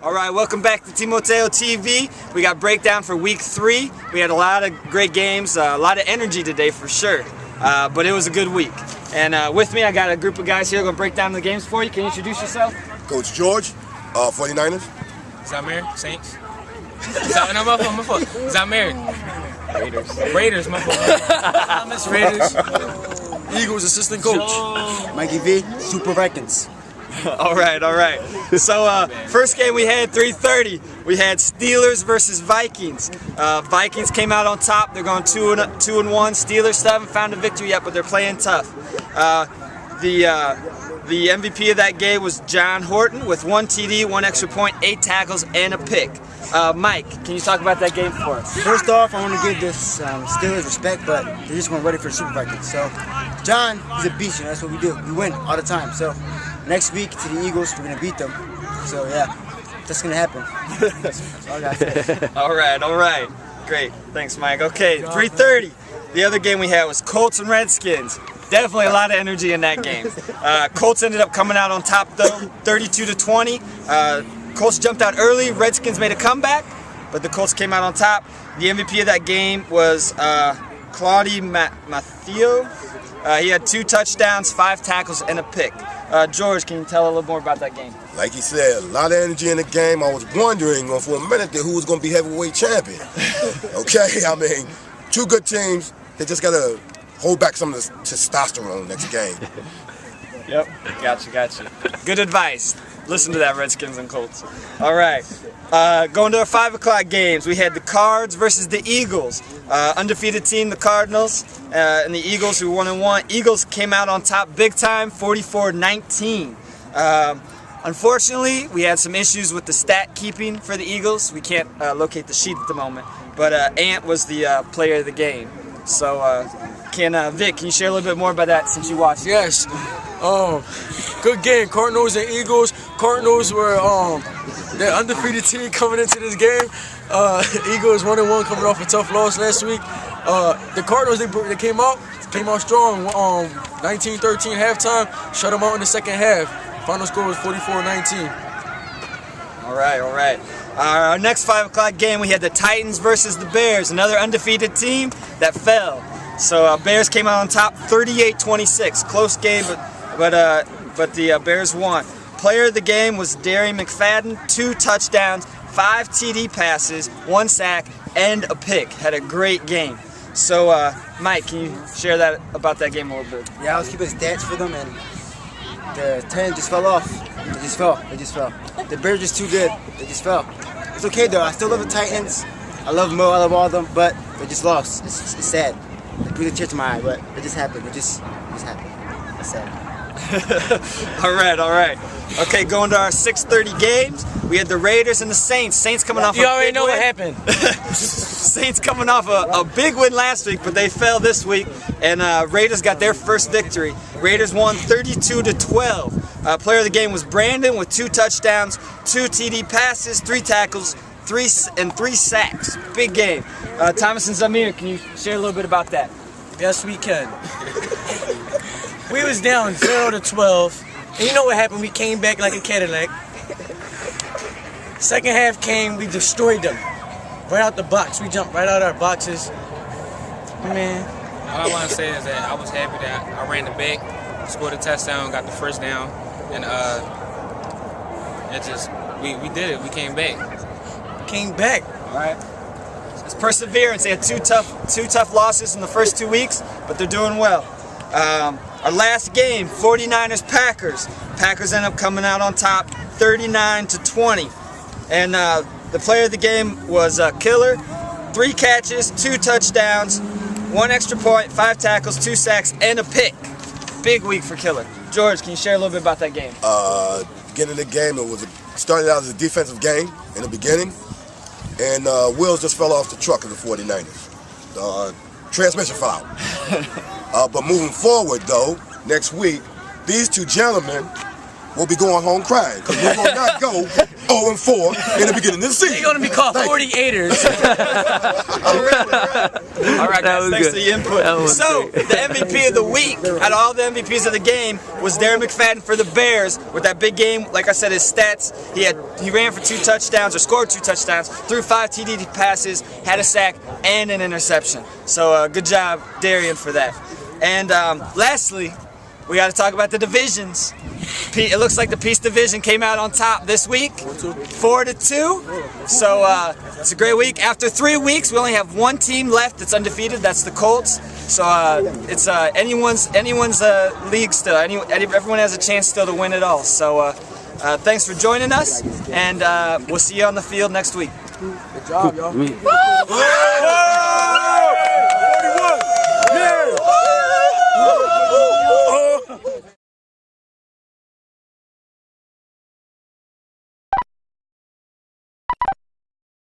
All right, welcome back to Timoteo TV. We got breakdown for week 3. We had a lot of great games, a lot of energy today for sure. But it was a good week. And with me, I got a group of guys here going to break down the games for you. Can you introduce yourself? Coach George, 49ers. Zamir, Saints. Zamir. Raiders, my fault. Thomas, Raiders. Eagles assistant coach. Mikey V, Super Vikings. All right. So first game we had 3:30. We had Steelers versus Vikings. Vikings came out on top. They're going 2-1. Steelers still haven't found a victory yet, but they're playing tough. The MVP of that game was John Horton with 1 TD, 1 extra point, 8 tackles, and a pick. Mike, can you talk about that game for us? First off, I want to give this Steelers respect, but they just weren't ready for the Super Vikings. So, John is a beast, that's what we do. We win all the time. So, next week to the Eagles, we're going to beat them. So, yeah, that's going to happen. That's all I got to say. All right. Great. Thanks, Mike. Okay, 3:30. The other game we had was Colts and Redskins. Definitely a lot of energy in that game. Colts ended up coming out on top, though, 32-20. Colts jumped out early. Redskins made a comeback, but the Colts came out on top. The MVP of that game was Claude Mathieu. He had 2 touchdowns, 5 tackles, and a pick. George, can you tell a little more about that game? Like he said, a lot of energy in the game. I was wondering for a minute who was going to be heavyweight champion. Okay, I mean, 2 good teams. They just got to hold back some of the testosterone next game. Yep, gotcha. Good advice. Listen to that, Redskins and Colts. All right, going to our 5 o'clock games. We had the Cards versus the Eagles. Undefeated team, the Cardinals, and the Eagles, who 1-1. Eagles came out on top big time, 44-19. Unfortunately, we had some issues with the stat keeping for the Eagles. We can't locate the sheet at the moment, but Ant was the player of the game. So, Vic, can you share a little bit more about that since you watched it? Yes. Good game. Cardinals and Eagles. Cardinals were the undefeated team coming into this game. Eagles 1-1 coming off a tough loss last week. The Cardinals they came out strong. 19-13 halftime. Shut them out in the second half. Final score was 44-19. All right. Our next 5 o'clock game, we had the Titans versus the Bears, another undefeated team that fell. So Bears came out on top, 38-26. Close game, but the Bears won. Player of the game was Darian McFadden, 2 touchdowns, 5 TD passes, 1 sack, and a pick. Had a great game. So Mike, can you share about that game a little bit? Yeah, I was keeping stats for them, and the 10 just fell off. They just fell. The Bears are just too good. They just fell. It's okay though. I still love the Titans. I love Mo. I love all of them, but they just lost. It's sad. It brings a tear to my eye, but it just happened. It just happened. It's sad. All right. Okay, going to our 6:30 games. We had the Raiders and the Saints. Saints coming off. You already know what happened. Saints coming off a big win last week, but they fell this week, and Raiders got their first victory. Raiders won 32-12. Player of the game was Brandon with 2 touchdowns, 2 TD passes, 3 tackles, 3 sacks. Big game. Thomas and Zamir, can you share a little bit about that? Yes, we can. We was down 0-12, and you know what happened? We came back like a Cadillac. Second half came, we destroyed them. Right out the box. We jumped right out of our boxes. Man. All I want to say is that I was happy that I ran the back, scored a touchdown, got the first down, and we did it. We came back. All right. It's perseverance. They had two tough losses in the first 2 weeks, but they're doing well. Our last game, 49ers Packers. Packers end up coming out on top, 39-20, and the player of the game was Killer. 3 catches, 2 touchdowns, 1 extra point, 5 tackles, 2 sacks, and a pick. Big week for Killer. George, can you share a little bit about that game? Beginning of the game, started out as a defensive game in the beginning, and wheels just fell off the truck of the 49ers. Transmission fell out. But moving forward, though, next week, these 2 gentlemen will be going home crying because we will not go 0-4 in the beginning of the season. They're going to be called 48ers. All right, guys, thanks for the input. So, the MVP of the week, out of all the MVPs of the game, was Darren McFadden for the Bears with that big game. Like I said, his stats, he ran for 2 touchdowns, or scored 2 touchdowns, threw 5 TD passes, had a sack, and an interception. So, good job, Darian, for that. And lastly, we got to talk about the divisions. It looks like the Peace Division came out on top this week, 4-2. So it's a great week. After 3 weeks, we only have 1 team left that's undefeated. That's the Colts. So it's anyone's league still. Everyone has a chance still to win it all. So thanks for joining us, and we'll see you on the field next week. Good job, y'all.